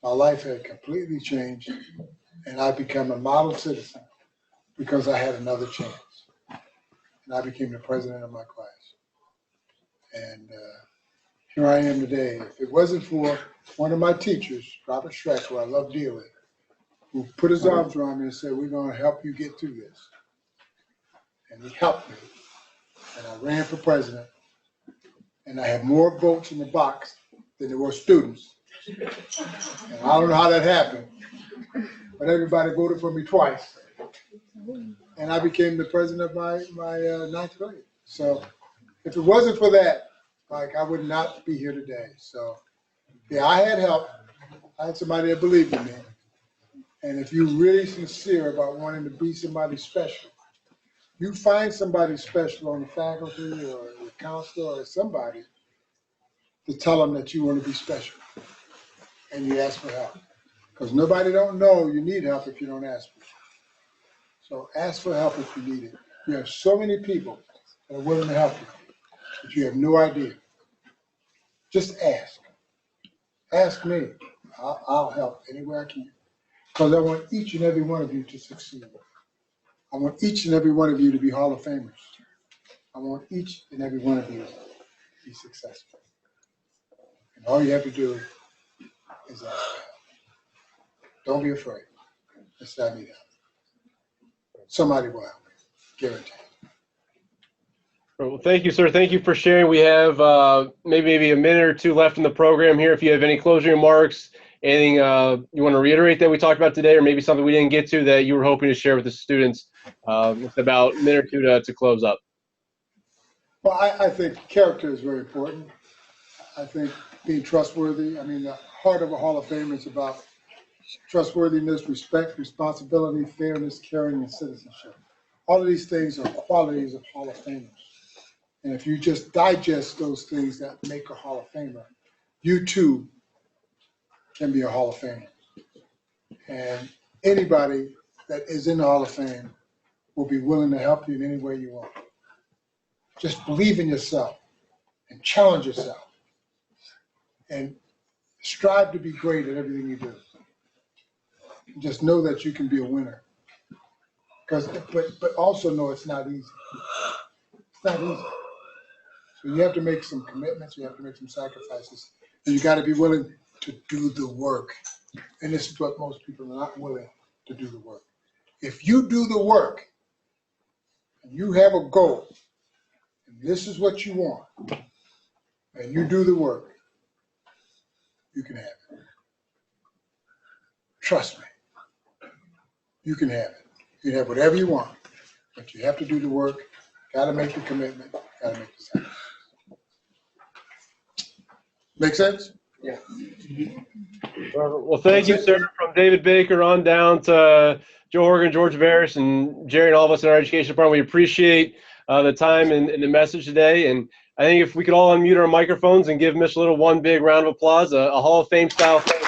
My life had completely changed, and I became a model citizen because I had another chance. And I became the president of my class. And here I am today. If it wasn't for one of my teachers, Robert Schreck, who I love dearly, who put his arms around me and said, we're going to help you get through this. And he helped me. And I ran for president. And I had more votes in the box than there were students. And I don't know how that happened, but everybody voted for me twice. And I became the president of my 9th grade. So if it wasn't for that, like, I would not be here today. So yeah, I had help. I had somebody that believed in me. And if you're really sincere about wanting to be somebody special, you find somebody special on the faculty or your counselor or somebody to tell them that you want to be special. And you ask for help. Because nobody don't know you need help if you don't ask for it. So ask for help if you need it. You have so many people that are willing to help you, but you have no idea. Just ask. Ask me. I'll help anywhere I can. Because I want each and every one of you to succeed. I want each and every one of you to be Hall of Famers. I want each and every one of you to be successful. And all you have to do is ask for help. Don't be afraid. Let's not need help. Somebody will help me. Guaranteed. Well, thank you, sir. Thank you for sharing. We have maybe a minute or two left in the program here. If you have any closing remarks, anything you want to reiterate that we talked about today, or maybe something we didn't get to that you were hoping to share with the students, with about a minute or two to close up. Well, I think character is very important. I think being trustworthy. I mean, the heart of a Hall of Famer is about trustworthiness, respect, responsibility, fairness, caring, and citizenship. All of these things are qualities of Hall of Famers. And if you just digest those things that make a Hall of Famer, you too can be a Hall of Famer. And anybody that is in the Hall of Fame will be willing to help you in any way you want. Just believe in yourself and challenge yourself and strive to be great at everything you do. Just know that you can be a winner. But also know it's not easy. It's not easy. So you have to make some commitments, you have to make some sacrifices, and you got to be willing to do the work. And this is what most people are not willing to do the work. If you do the work, and you have a goal, and this is what you want, and you do the work, you can have it. Trust me. You can have it. You can have whatever you want, but you have to do the work, got to make the commitment, got to make the sacrifice. Make sense? Yeah. Well, thank you, sir. From David Baker on down to Joe Horgan, George Veris, and Jerry, and all of us in our education department, we appreciate the time and the message today. And I think if we could all unmute our microphones and give Mr. Little one big round of applause, a Hall of Fame style thing.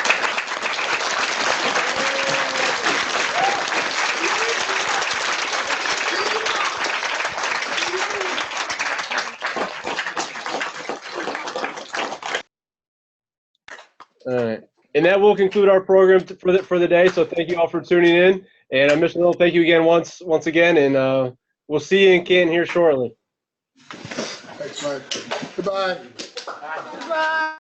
All right. And that will conclude our program for the day. So thank you all for tuning in. And Mr. Little, thank you again once again. And we'll see you in Canton here shortly. Thanks, Mike. Goodbye. Goodbye.